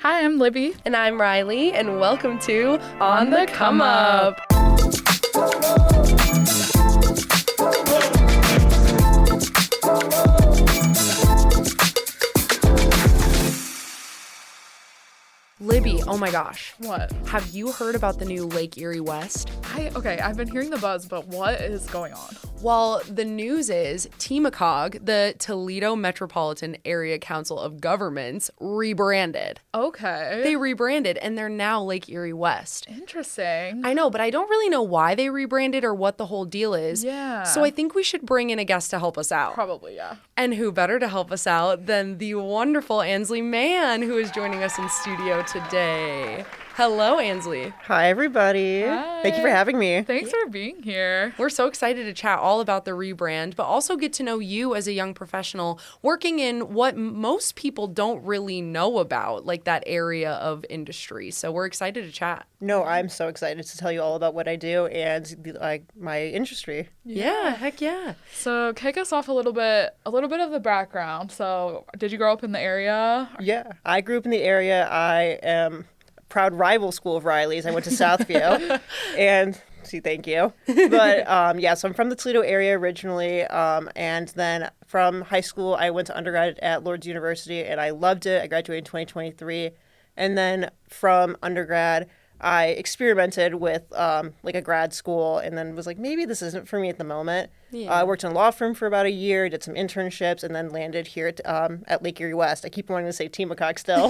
Hi, I'm Libby. And I'm Riley, and welcome to On the Come Up. Libby, oh my gosh. What? Have you heard about the new Lake Erie West? I've been hearing the buzz, but what is going on? Well, the news is TMACOG, the Toledo Metropolitan Area Council of Governments, rebranded. Okay. They rebranded, and they're now Lake Erie West. Interesting. I know, but I don't really know why they rebranded or what the whole deal is. Yeah. So I think we should bring in a guest to help us out. Probably, yeah. And who better to help us out than the wonderful Annsley Mann, who is joining us in studio today. Hello, Annsley. Hi, everybody. Hi. Thank you for having me. Thanks for being here. We're so excited to chat all about the rebrand, but also get to know you as a young professional working in what most people don't really know about, like that area of industry. So we're excited to chat. No, I'm so excited to tell you all about what I do and my industry. Yeah, heck yeah. So kick us off a little bit of the background. So did you grow up in the area? Yeah, I grew up in the area. I am a proud rival school of Riley's. I went to Southview, and thank you. But so I'm from the Toledo area originally, and then from high school I went to undergrad at Lourdes University, and I loved it. I graduated in 2023, and then from undergrad I experimented with like a grad school, and then was like, maybe this isn't for me at the moment. Yeah. I worked in a law firm for about a year, did some internships, and then landed here at Lake Erie West. I keep wanting to say TMACOG still.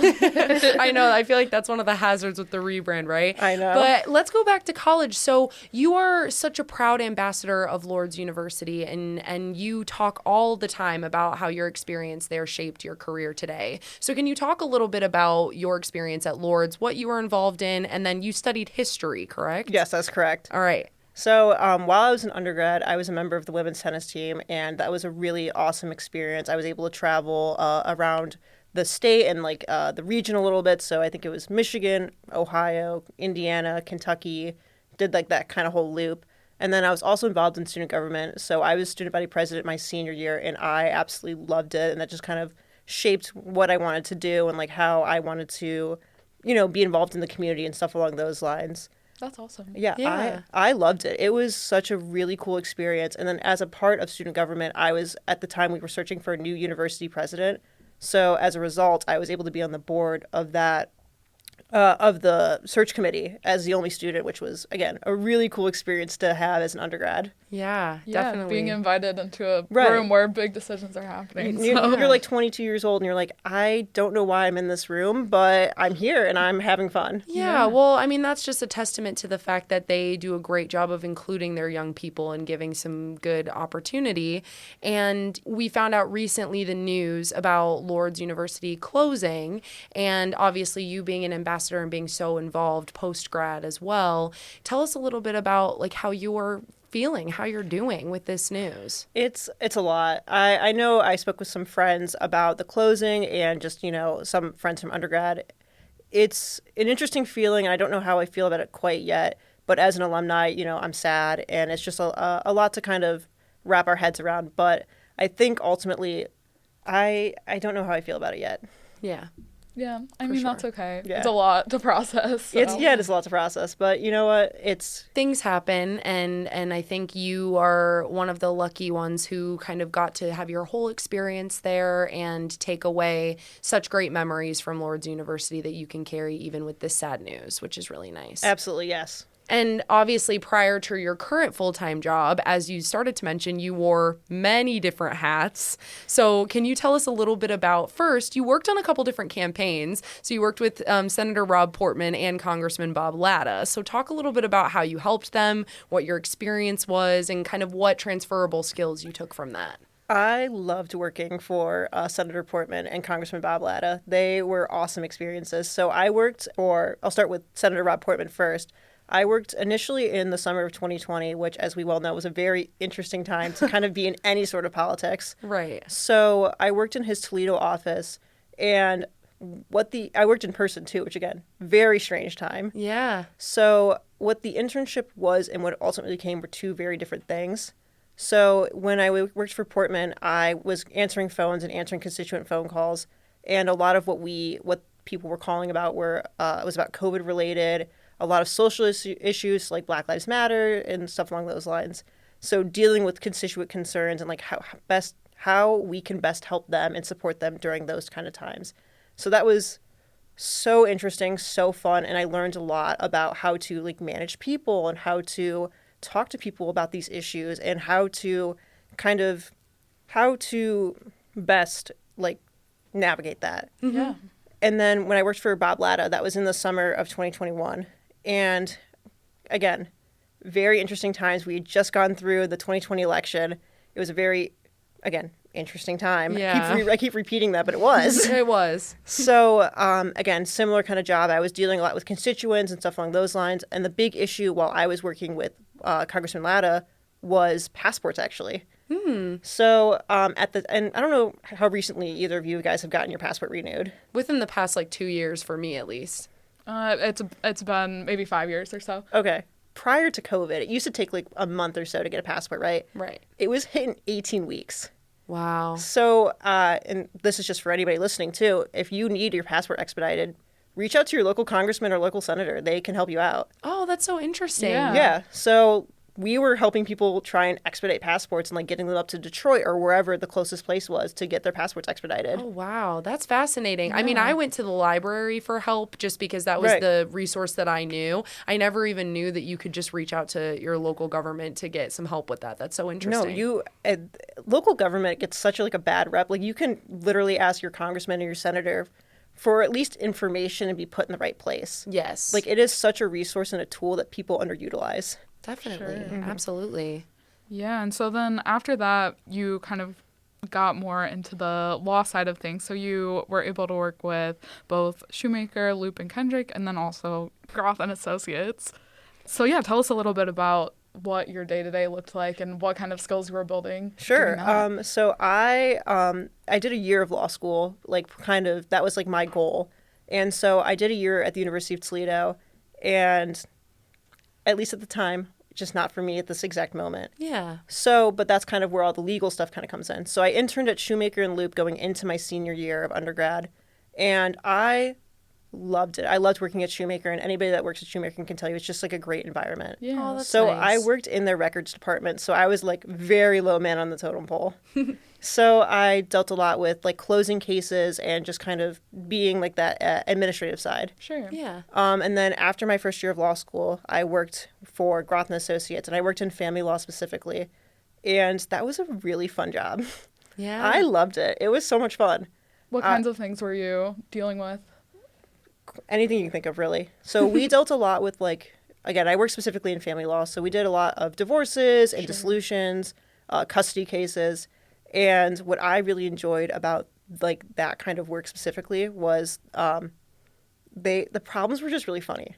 I know. I feel like that's one of the hazards with the rebrand, right? I know. But let's go back to college. So you are such a proud ambassador of Lourdes University, and you talk all the time about how your experience there shaped your career today. So can you talk a little bit about your experience at Lourdes, what you were involved in, and then you studied history, correct? Yes, that's correct. All right. So while I was an undergrad, I was a member of the women's tennis team, and that was a really awesome experience. I was able to travel around the state and the region a little bit. So I think it was Michigan, Ohio, Indiana, Kentucky, did like that kind of whole loop. And then I was also involved in student government. So I was student body president my senior year, and I absolutely loved it. And that just kind of shaped what I wanted to do and like how I wanted to, be involved in the community and stuff along those lines. That's awesome. Yeah. I loved it. It was such a really cool experience. And then as a part of student government, at the time we were searching for a new university president. So as a result, I was able to be on the board of that, of the search committee as the only student, which was, again, a really cool experience to have as an undergrad. Yeah, Yeah, definitely. being invited into a room where big decisions are happening. You're like 22 years old and you're like, I don't know why I'm in this room, but I'm here and I'm having fun. Yeah, well, I mean, that's just a testament to the fact that they do a great job of including their young people and giving some good opportunity. And we found out recently the news about Lourdes University closing, and obviously you being an ambassador and being so involved post-grad as well. Tell us a little bit about like how you're feeling, how you're doing with this news. It's a lot. I know I spoke with some friends about the closing and just, some friends from undergrad. It's an interesting feeling, and I don't know how I feel about it quite yet. But as an alumni, I'm sad, and it's just a lot to kind of wrap our heads around. But I think ultimately, I don't know how I feel about it yet. Yeah. Yeah, I mean, that's okay. Yeah. It's a lot to process. So. It is a lot to process, but you know what? Things happen, and I think you are one of the lucky ones who kind of got to have your whole experience there and take away such great memories from Lourdes University that you can carry even with this sad news, which is really nice. Absolutely, yes. And obviously, prior to your current full-time job, as you started to mention, you wore many different hats. So can you tell us a little bit about, first, you worked on a couple different campaigns. So you worked with Senator Rob Portman and Congressman Bob Latta. So talk a little bit about how you helped them, what your experience was, and kind of what transferable skills you took from that. I loved working for Senator Portman and Congressman Bob Latta. They were awesome experiences. So I'll start with Senator Rob Portman first. I worked initially in the summer of 2020, which, as we well know, was a very interesting time to kind of be in any sort of politics. Right. So I worked in his Toledo office, and I worked in person too, which again, very strange time. Yeah. So what the internship was and what it ultimately became were two very different things. So when I worked for Portman, I was answering phones and answering constituent phone calls, and a lot of what people were calling about was about COVID related, a lot of social issues like Black Lives Matter and stuff along those lines. So dealing with constituent concerns and like how we can best help them and support them during those kind of times. So that was so interesting, so fun, and I learned a lot about how to like manage people and how to talk to people about these issues and how to best like navigate that. Yeah. And then when I worked for Bob Latta, that was in the summer of 2021. And again, very interesting times. We had just gone through the 2020 election. It was a very, again, interesting time. Yeah. I keep repeating that, but it was. It was. So, again, similar kind of job. I was dealing a lot with constituents and stuff along those lines. And the big issue while I was working with Congressman Latta was passports, actually. So, and I don't know how recently either of you guys have gotten your passport renewed. Within the past, 2 years for me, at least. It's been maybe 5 years or so. Okay. Prior to COVID, it used to take like a month or so to get a passport, right? Right. It was hitting 18 weeks. Wow. So, and this is just for anybody listening too, if you need your passport expedited, reach out to your local congressman or local senator. They can help you out. Oh, that's so interesting. Yeah. Yeah. So we were helping people try and expedite passports and like getting them up to Detroit or wherever the closest place was to get their passports expedited. Oh, wow. That's fascinating. I mean, I went to the library for help just because that was Right. the resource that I knew. I never even knew that you could just reach out to your local government to get some help with that. That's so interesting. No, local government gets such a bad rep. Like you can literally ask your congressman or your senator for at least information and be put in the right place. Yes. Like it is such a resource and a tool that people underutilize. Definitely. Sure. Absolutely. Yeah, and so then after that, you kind of got more into the law side of things. So you were able to work with both Shoemaker, Loop, and Kendrick, and then also Groth and Associates. So yeah, tell us a little bit about what your day-to-day looked like and what kind of skills you were building. Sure. doing that. So I did a year of law school, that was like my goal. And so I did a year at the University of Toledo, and at least at the time, just not for me at this exact moment. Yeah. So, but that's kind of where all the legal stuff kind of comes in. So I interned at Shoemaker and Loop going into my senior year of undergrad, and I loved it. I loved working at Shoemaker, and anybody that works at Shoemaker can tell you it's just like a great environment. Yeah. Oh, that's So nice. I worked in their records department, so I was like very low man on the totem pole. So I dealt a lot with like closing cases and just kind of being like that administrative side. Sure. Yeah. And then after my first year of law school, I worked for Groth and Associates, and I worked in family law specifically, and that was a really fun job. Yeah. I loved it. It was so much fun. What kinds of things were you dealing with? Anything you can think of, really. So we dealt a lot with again, I work specifically in family law, so we did a lot of divorces and dissolutions, custody cases. And what I really enjoyed about like that kind of work specifically was the problems were just really funny.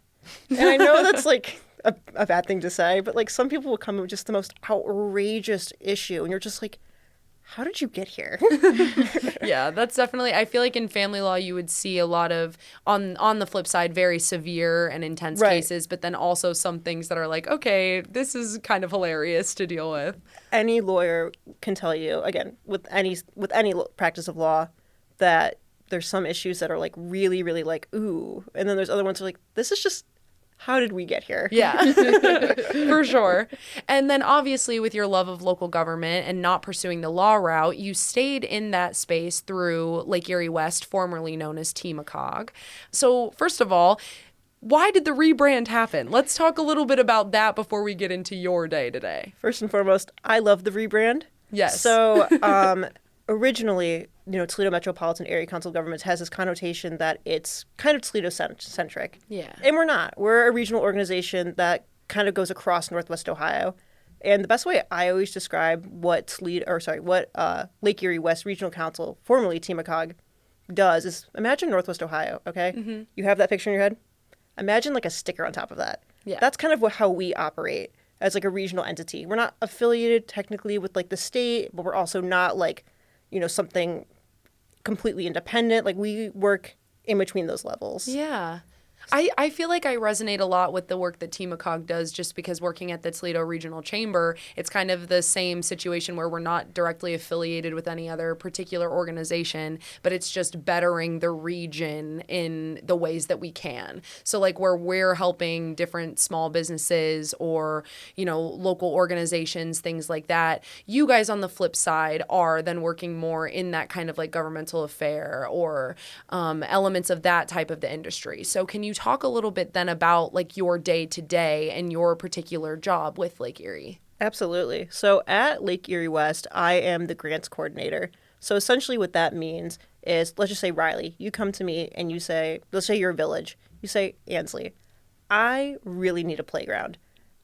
And I know that's like a bad thing to say, but like some people will come with just the most outrageous issue, and you're just like, how did you get here? Yeah, that's definitely, I feel like in family law you would see a lot of, on the flip side, very severe and intense Right. cases, but then also some things that are like, okay, this is kind of hilarious to deal with. Any lawyer can tell you, again, with any practice of law, that there's some issues that are like really, really like, ooh. And then there's other ones that are like, this is just, how did we get here? Yeah, for sure. And then obviously with your love of local government and not pursuing the law route, you stayed in that space through Lake Erie West, formerly known as TMACOG. So first of all, why did the rebrand happen? Let's talk a little bit about that before we get into your day today. First and foremost, I love the rebrand. Yes. So originally, Toledo Metropolitan Area Council of Governments has this connotation that it's kind of Toledo-centric. Yeah. And we're not. We're a regional organization that kind of goes across Northwest Ohio. And the best way I always describe what Lake Erie West Regional Council, formerly TMACOG, does is imagine Northwest Ohio, okay? Mm-hmm. You have that picture in your head? Imagine like a sticker on top of that. Yeah. That's kind of how we operate as like a regional entity. We're not affiliated technically with like the state, but we're also not like, something completely independent. Like we work in between those levels. Yeah. I feel like I resonate a lot with the work that TMACOG does, just because working at the Toledo Regional Chamber, it's kind of the same situation where we're not directly affiliated with any other particular organization, but it's just bettering the region in the ways that we can. So like where we're helping different small businesses or, you know, local organizations, things like that, you guys on the flip side are then working more in that kind of like governmental affair or elements of that type of the industry. So can you talk a little bit then about like your day to day and your particular job with Lake Erie? Absolutely. So at Lake Erie West, I am the grants coordinator. So essentially what that means is, let's just say, Riley, you come to me and you say, let's say you're a village. You say, Annsley, I really need a playground.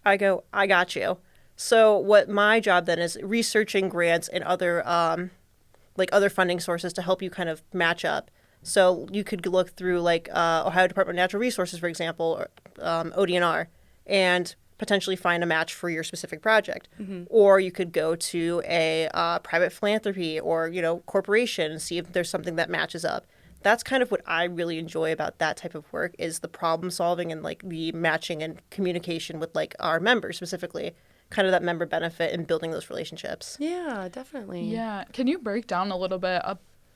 I go, I got you. So what my job then is researching grants and other other funding sources to help you kind of match up. So you could look through like Ohio Department of Natural Resources, for example, or ODNR, and potentially find a match for your specific project. Mm-hmm. Or you could go to a private philanthropy or, you know, corporation and see if there's something that matches up. That's kind of what I really enjoy about that type of work, is the problem solving and like the matching and communication with like our members specifically, kind of that member benefit and building those relationships. Yeah, definitely. Yeah. Can you break down a little bit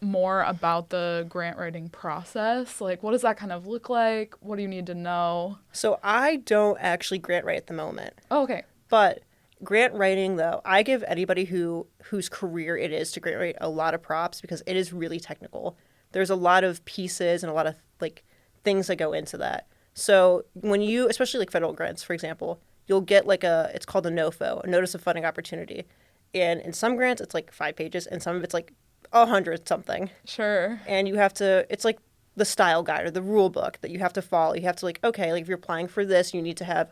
more about the grant writing process? Like, what does that kind of look like? What do you need to know? So I don't actually grant write at the moment. Oh, okay. But grant writing, though, I give anybody whose career it is to grant write a lot of props, because it is really technical. There's a lot of pieces and a lot of like things that go into that. So when you, especially like federal grants, for example, you'll get like it's called a NOFO, a Notice of Funding Opportunity. And in some grants, it's like 5 pages, and some of it's like 100 something. Sure. And you have to, it's like the style guide or the rule book that you have to follow. You have to like, okay, like if you're applying for this, you need to have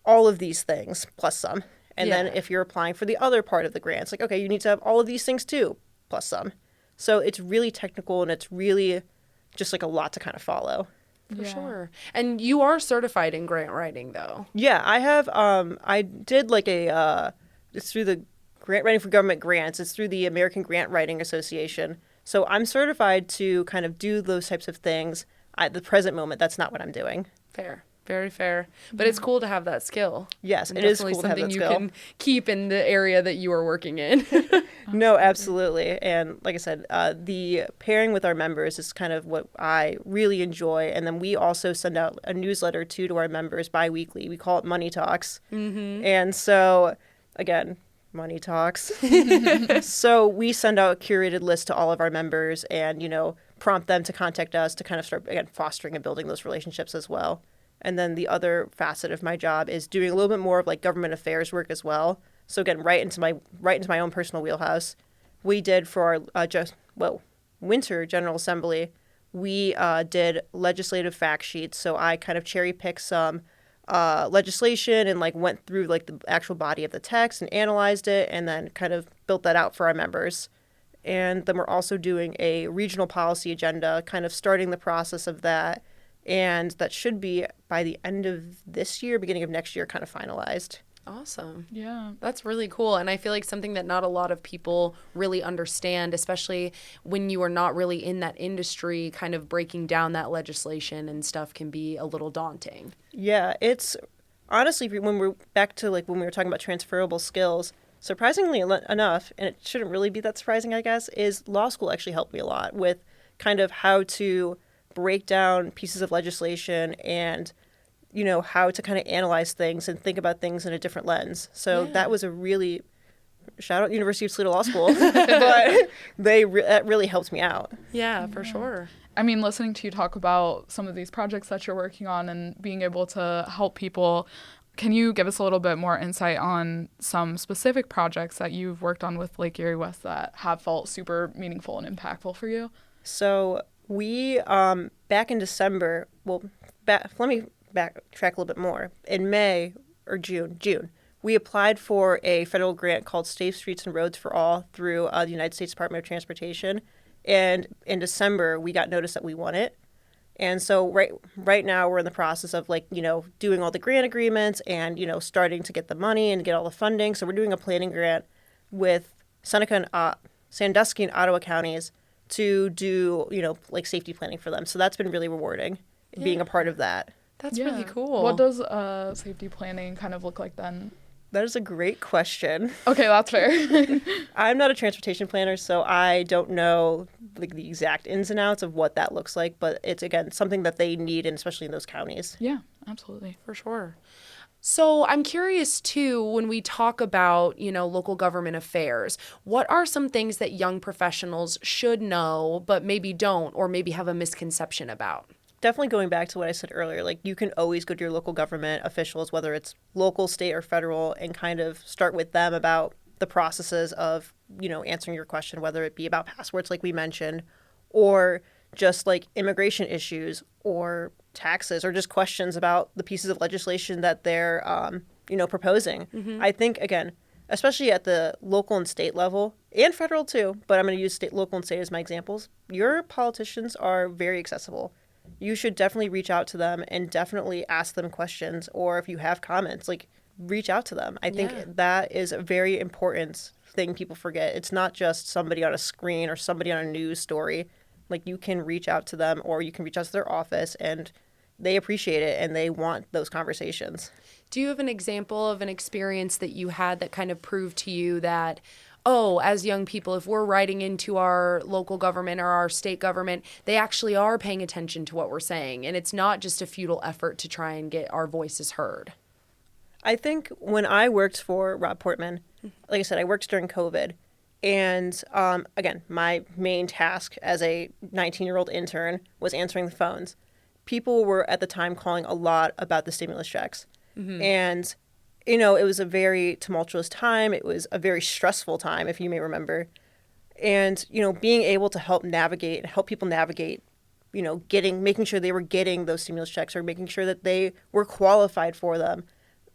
all of these things plus some. And then if you're applying for the other part of the grant, it's like, okay, you need to have all of these things too, plus some. So it's really technical, and it's really just like a lot to kind of follow. For sure. And you are certified in grant writing, though. Yeah, I have, I did like it's through the Grant Writing for Government Grants. It's through the American Grant Writing Association. So I'm certified to kind of do those types of things. At the present moment, that's not what I'm doing. Fair. Very fair. But it's cool to have that skill. Yes, and it is cool to have that skill. Something you can keep in the area that you are working in. No, absolutely. And like I said, the pairing with our members is kind of what I really enjoy. And then we also send out a newsletter too to our members bi-weekly. We call it Money Talks. Mm-hmm. And so, again, Money Talks. So we send out a curated list to all of our members and, you know, prompt them to contact us to kind of start, again, fostering and building those relationships as well. And then the other facet of my job is doing a little bit more of like government affairs work as well. So again, right into my own personal wheelhouse. We did for our winter General Assembly, we did legislative fact sheets. So I kind of cherry picked some legislation and like went through like the actual body of the text and analyzed it, and then kind of built that out for our members. And then we're also doing a regional policy agenda, kind of starting the process of that. And that should be by the end of this year, beginning of next year, kind of finalized. Awesome. Yeah. That's really cool. And I feel like something that not a lot of people really understand, especially when you are not really in that industry, kind of breaking down that legislation and stuff can be a little daunting. Yeah, it's honestly, when we're back to like when we were talking about transferable skills, surprisingly enough, and it shouldn't really be that surprising, I guess, is law school actually helped me a lot with kind of how to break down pieces of legislation and, you know, how to kind of analyze things and think about things in a different lens. So that was a really, shout out University of Toledo Law School, but that really helped me out. Yeah, for sure. I mean, listening to you talk about some of these projects that you're working on and being able to help people, can you give us a little bit more insight on some specific projects that you've worked on with Lake Erie West that have felt super meaningful and impactful for you? So we, back in December, let me backtrack a little bit more. In May or June, we applied for a federal grant called Safe Streets and Roads for All through the United States Department of Transportation. And in December, we got notice that we won it. And so right now we're in the process of like, you know, doing all the grant agreements and, you know, starting to get the money and get all the funding. So we're doing a planning grant with Seneca and Sandusky and Ottawa counties to do, you know, like safety planning for them. So that's been really rewarding. being a part of that. That's really cool. What does safety planning kind of look like then? That is a great question. Okay, that's fair. I'm not a transportation planner, so I don't know like the exact ins and outs of what that looks like, but it's, again, something that they need, and especially in those counties. Yeah, absolutely. For sure. So I'm curious, too, when we talk about, local government affairs, what are some things that young professionals should know but maybe don't, or maybe have a misconception about? Definitely going back to what I said earlier, like you can always go to your local government officials, whether it's local, state, or federal, and kind of start with them about the processes of, answering your question, whether it be about passports, like we mentioned, or just like immigration issues or taxes, or just questions about the pieces of legislation that they're, proposing. I think, again, especially at the local and state level, and federal too, but I'm going to use state, local, and state as my examples, your politicians are very accessible. You should definitely reach out to them and definitely ask them questions, or if you have comments, like reach out to them. I think that is a very important thing people forget. It's not just somebody on a screen or somebody on a news story. Like you can reach out to them, or you can reach out to their office, and they appreciate it and they want those conversations. Do you have an example of an experience that you had that kind of proved to you that, oh, as young people, if we're writing into our local government or our state government, they actually are paying attention to what we're saying, and it's not just a futile effort to try and get our voices heard? I think when I worked for Rob Portman, like I said, I worked during COVID. And again, my main task as a 19-year-old intern was answering the phones. People were at the time calling a lot about the stimulus checks. And it was a very tumultuous time. It was a very stressful time, if you may remember. And, being able to help people navigate, making sure they were getting those stimulus checks, or making sure that they were qualified for them.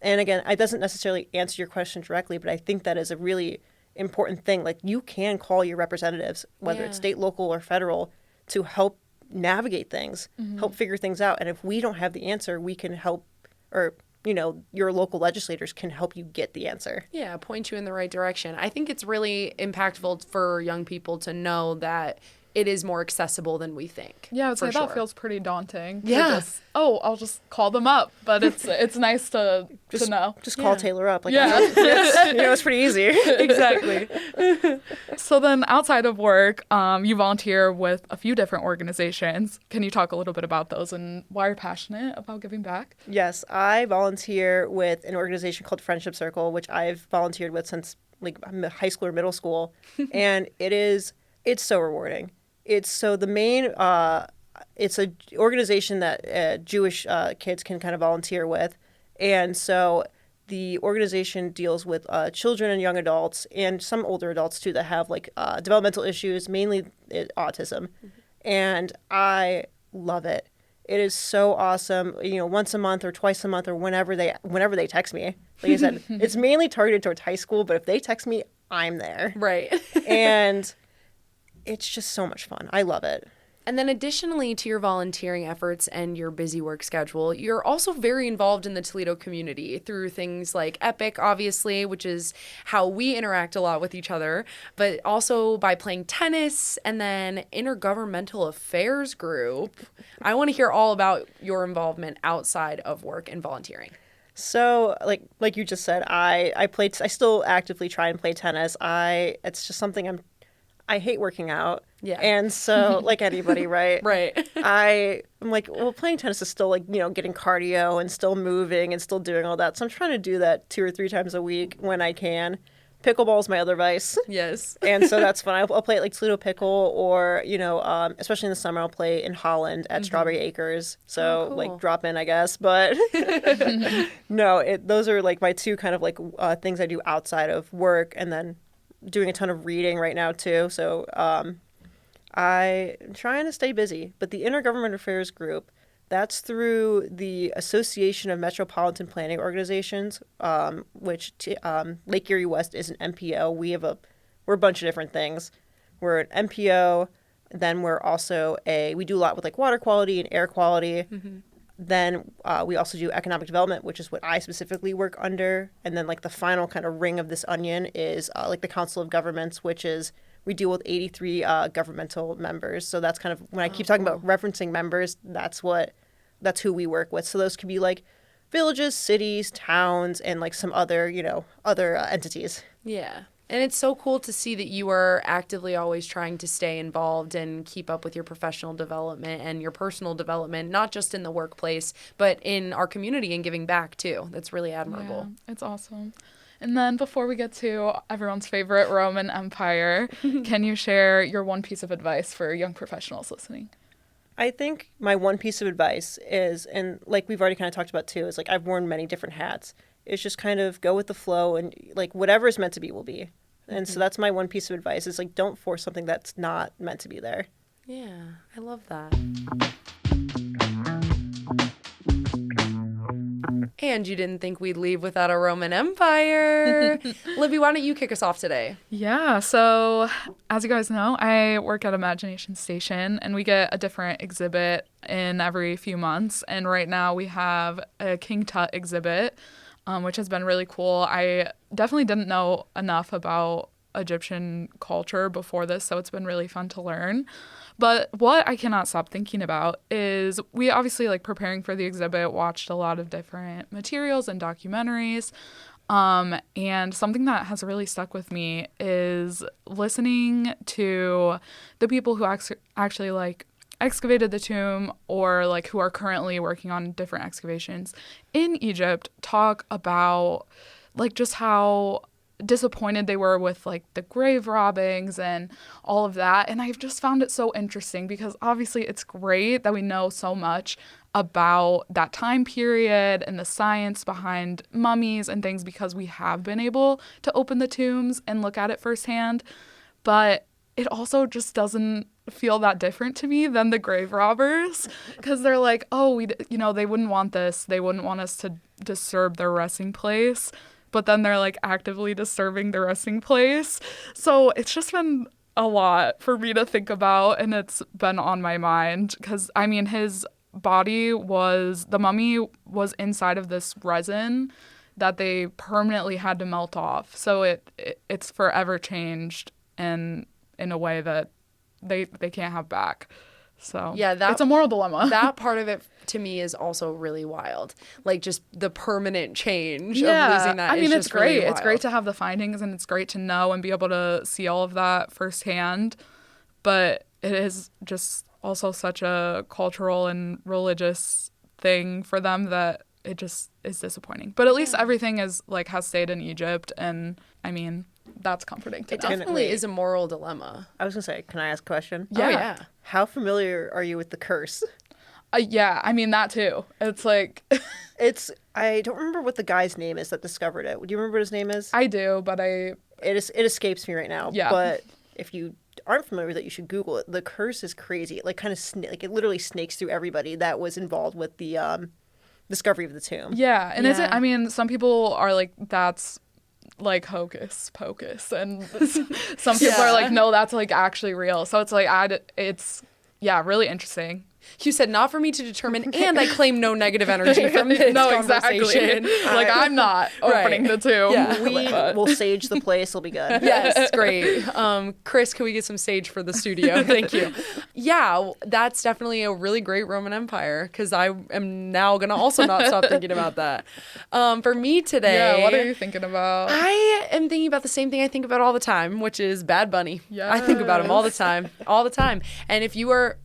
And again, it doesn't necessarily answer your question directly, but I think that is a really important thing. Like you can call your representatives, whether it's state, local, or federal, to help navigate things, help figure things out. And if we don't have the answer, we can help, or your local legislators can help you get the answer. Yeah, point you in the right direction. I think it's really impactful for young people to know that it is more accessible than we think. Yeah, I would say that feels pretty daunting. Yeah. I'll just call them up. But it's nice to know. Just call Taylor up. Like, yeah. It's pretty easy. Exactly. So then outside of work, you volunteer with a few different organizations. Can you talk a little bit about those and why you're passionate about giving back? Yes, I volunteer with an organization called Friendship Circle, which I've volunteered with since like high school or middle school. And it's so rewarding. It's an organization that Jewish kids can kind of volunteer with. And so the organization deals with children and young adults, and some older adults too, that have like developmental issues, mainly autism. And I love it. It is so awesome. Once a month or twice a month or whenever they text me. Like I said, it's mainly targeted towards high school, but if they text me, I'm there. Right. And it's just so much fun. I love it. And then additionally to your volunteering efforts and your busy work schedule, you're also very involved in the Toledo community through things like EPIC, obviously, which is how we interact a lot with each other, but also by playing tennis, and then Intergovernmental Affairs Group. I want to hear all about your involvement outside of work and volunteering. So, like you just said, I still actively try and play tennis. It's just something I hate working out. Yeah. And so, like anybody, right? Right. I'm like, well, playing tennis is still like, getting cardio and still moving and still doing all that. So I'm trying to do that 2 or 3 times a week when I can. Pickleball is my other vice. Yes. And so that's fun. I'll play at like Toledo Pickle, or, especially in the summer, I'll play in Holland at Strawberry Acres. So cool. like drop in, I guess. But no, those are like my 2 kind of like things I do outside of work, and then doing a ton of reading right now too. So I'm trying to stay busy. But the Intergovernmental Affairs Group, that's through the Association of Metropolitan Planning Organizations, which Lake Erie West is an MPO. We're a bunch of different things. We're an MPO. Then we're also we do a lot with like water quality and air quality. Then we also do economic development, which is what I specifically work under. And then like the final kind of ring of this onion is like the Council of Governments, which is we deal with 83 governmental members. So that's kind of, when I keep talking about referencing members, that's what that's who we work with. So those could be like villages, cities, towns, and like some other, other entities. Yeah. And it's so cool to see that you are actively always trying to stay involved and keep up with your professional development and your personal development, not just in the workplace, but in our community and giving back too. That's really admirable. Yeah, it's awesome. And then before we get to everyone's favorite Roman Empire, can you share your one piece of advice for young professionals listening? I think my one piece of advice is, and like we've already kind of talked about too, is like I've worn many different hats. It's just kind of go with the flow, and like whatever is meant to be will be. And so that's my one piece of advice is like don't force something that's not meant to be there. Yeah, I love that. And you didn't think we'd leave without a Roman Empire. Libby, why don't you kick us off today? Yeah, so as you guys know, I work at Imagination Station, and we get a different exhibit in every few months. And right now we have a King Tut exhibit, which has been really cool. I definitely didn't know enough about Egyptian culture before this, so it's been really fun to learn. But what I cannot stop thinking about is we obviously, like, preparing for the exhibit, watched a lot of different materials and documentaries. And something that has really stuck with me is listening to the people who actually like excavated the tomb, or like who are currently working on different excavations in Egypt, talk about like just how disappointed they were with like the grave robbings and all of that. And I've just found it so interesting because obviously it's great that we know so much about that time period and the science behind mummies and things because we have been able to open the tombs and look at it firsthand. But it also just doesn't feel that different to me than the grave robbers, because they're like, oh, they wouldn't want this. They wouldn't want us to disturb their resting place. But then they're like actively disturbing the resting place. So it's just been a lot for me to think about, and it's been on my mind because, I mean, his the mummy was inside of this resin that they permanently had to melt off. So it's forever changed and in a way that they can't have back. So yeah, it's a moral dilemma. That part of it to me is also really wild. Like just the permanent change of losing that. I mean, it's great. Really it's great to have the findings, and it's great to know and be able to see all of that firsthand. But it is just also such a cultural and religious thing for them that it just is disappointing. But at least everything is like has stayed in Egypt, and I mean, that's comforting to know. It definitely is a moral dilemma. I was gonna say, can I ask a question? Yeah. Oh, yeah. How familiar are you with the curse? Yeah, I mean that too. It's like I don't remember what the guy's name is that discovered it. Do you remember what his name is? I do, but it escapes me right now. Yeah. But if you aren't familiar with it, you should Google it. The curse is crazy. It like kind of it literally snakes through everybody that was involved with the discovery of the tomb. Yeah, and is it? I mean, some people are like that's like hocus pocus, and some people are like, no, that's like actually real. So it's like it's really interesting. You said not for me to determine, and I claim no negative energy from this conversation. Exactly. Like I'm not opening the tomb. Yeah. We'll sage the place. It'll be good. Yes, great. Chris, can we get some sage for the studio? Thank you. Yeah, that's definitely a really great Roman Empire, because I am now going to also not stop thinking about that. For me today... Yeah, what are you thinking about? I am thinking about the same thing I think about all the time, which is Bad Bunny. Yes. I think about him all the time. All the time. And if you are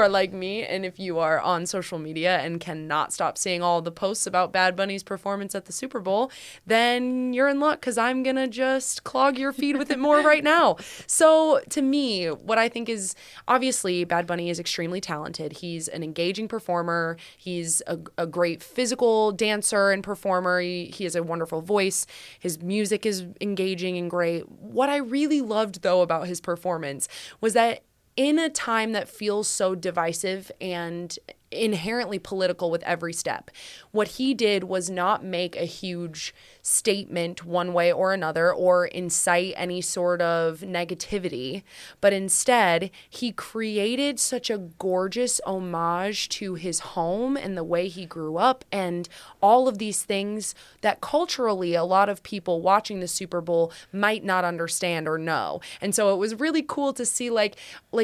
like me, and if you are on social media and cannot stop seeing all the posts about Bad Bunny's performance at the Super Bowl, then you're in luck, because I'm going to just clog your feed with it more right now. So to me, what I think is, obviously, Bad Bunny is extremely talented. He's an engaging performer. He's a great physical dancer and performer. He has a wonderful voice. His music is engaging and great. What I really loved, though, about his performance was that in a time that feels so divisive and inherently political with every step, what he did was not make a huge statement one way or another or incite any sort of negativity, but instead he created such a gorgeous homage to his home and the way he grew up and all of these things that culturally a lot of people watching the Super Bowl might not understand or know. And so it was really cool to see like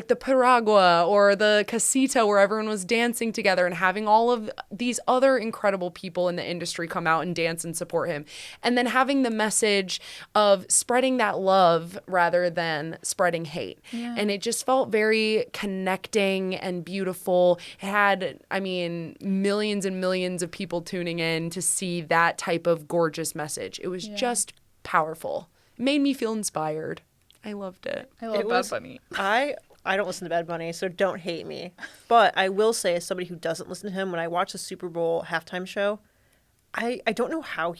the piragua or the casita where everyone was dancing together and having all of these other incredible people in the industry come out and dance and support him. And then having the message of spreading that love rather than spreading hate. Yeah. And it just felt very connecting and beautiful. It had, I mean, millions and millions of people tuning in to see that type of gorgeous message. It was just powerful. It made me feel inspired. I loved it. I love Bad Bunny. I don't listen to Bad Bunny, so don't hate me. But I will say, as somebody who doesn't listen to him, when I watch the Super Bowl halftime show, I don't know how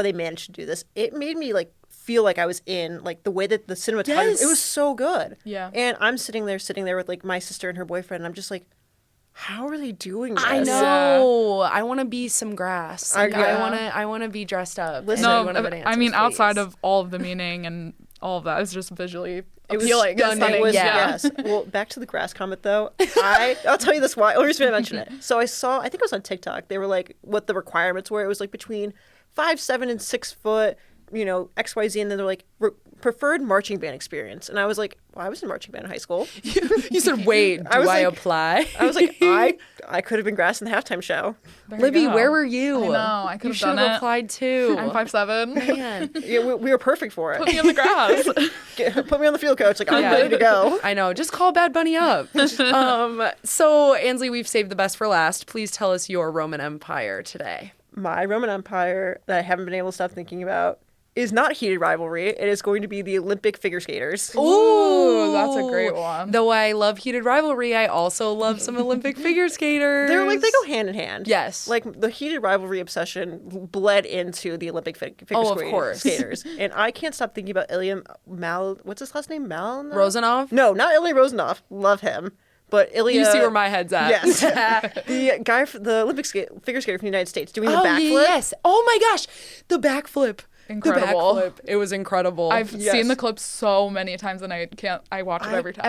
they managed to do this. It made me like feel like I was in like the way that the cinematography. It was so good. Yeah. And I'm sitting there with like my sister and her boyfriend, and I'm just like, how are they doing this? I know. I want to be some grass. I want to be dressed up. I mean, outside of all of the meaning and all of that, it's just visually appealing. Yes. Well, back to the grass comment though. I'll tell you this why. Only reason I mention it. So I think it was on TikTok. They were like, what the requirements were. It was like between 5'7" and 6 foot. XYZ, and then they're like preferred marching band experience, and I was like, well, I was in marching band in high school. You said, wait, do I apply? I was like, I could have been grass in the halftime show. Libby, where were you? I know, I could have done it. You should have applied too. I'm 5'7". Man. Yeah, we were perfect for it. Put me on the grass. Put me on the field, coach. Like, I'm ready to go. I know. Just call Bad Bunny up. So, Annsley, we've saved the best for last. Please tell us your Roman Empire today. My Roman Empire that I haven't been able to stop thinking about is not heated rivalry. It is going to be the Olympic figure skaters. Ooh, that's a great one. Though I love heated rivalry, I also love some Olympic figure skaters. They go hand in hand. Yes. Like the heated rivalry obsession bled into the Olympic figure skaters. And I can't stop thinking about Ilya what's his last name? Rozanov? No, not Ilya Rozanov. Love him. But Ilya... You see where my head's at. Yes. The guy, the Olympic figure skater from the United States doing the backflip. Yes. Oh my gosh. The backflip. Incredible. The backflip. It was incredible. I've seen the clip so many times and I watch it every time.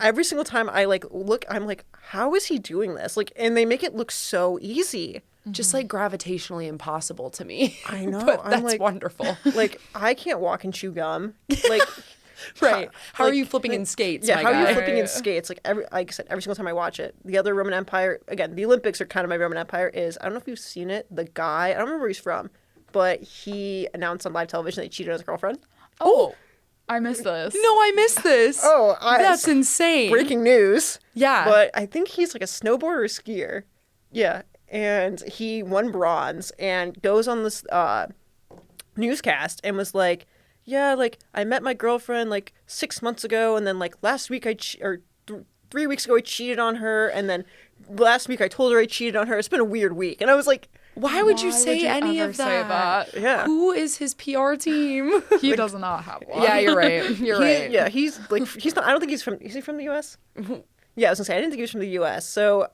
Every single time I look, I'm like, how is he doing this? Like, and they make it look so easy. Just like gravitationally impossible to me. I know. But that's wonderful. Like, I can't walk and chew gum. Like, right. How are you flipping in skates? Yeah, how are you flipping in skates? Like I said, every single time I watch it. The other Roman Empire, again, the Olympics are kind of my Roman Empire. Is I don't know if you've seen it. The guy, I don't remember where he's from, but he announced on live television that he cheated on his girlfriend. Oh, I missed this. No, I missed this. That's insane. Breaking news. Yeah. But I think he's like a snowboarder or skier. Yeah. And he won bronze and goes on this newscast and was like, yeah, like I met my girlfriend like 6 months ago, and then like last week 3 weeks ago I cheated on her, and then last week I told her I cheated on her. It's been a weird week. And I was like, why would you say any of that? Yeah. Who is his PR team? He does not have one. Yeah, you're right. You're right. Yeah, he's not, I don't think is he from the US? Yeah, I was gonna say, I didn't think he was from the US. So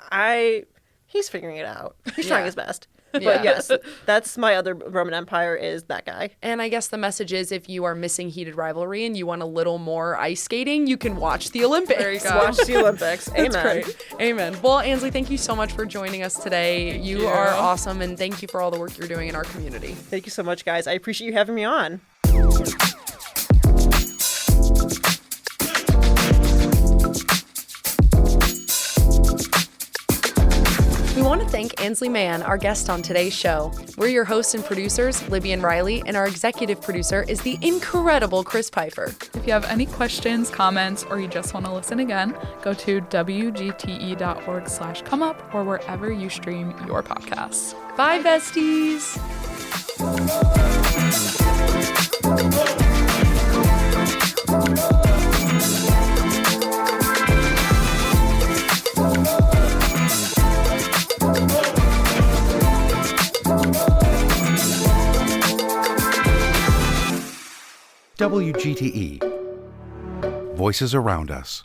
he's figuring it out. He's trying his best. But yes, that's my other Roman Empire is that guy. And I guess the message is if you are missing heated rivalry and you want a little more ice skating, you can watch the Olympics. There you go. Watch the Olympics. Amen. That's great. Amen. Well, Annsley, thank you so much for joining us today. You are awesome, and thank you for all the work you're doing in our community. Thank you so much, guys. I appreciate you having me on. We want to thank Annsley Mann, our guest on today's show. We're your hosts and producers, Libby and Riley, and our executive producer is the incredible Chris Pfeiffer. If you have any questions, comments, or you just want to listen again, go to wgte.org/comeup or wherever you stream your podcasts. Bye, besties. WGTE. Voices around us.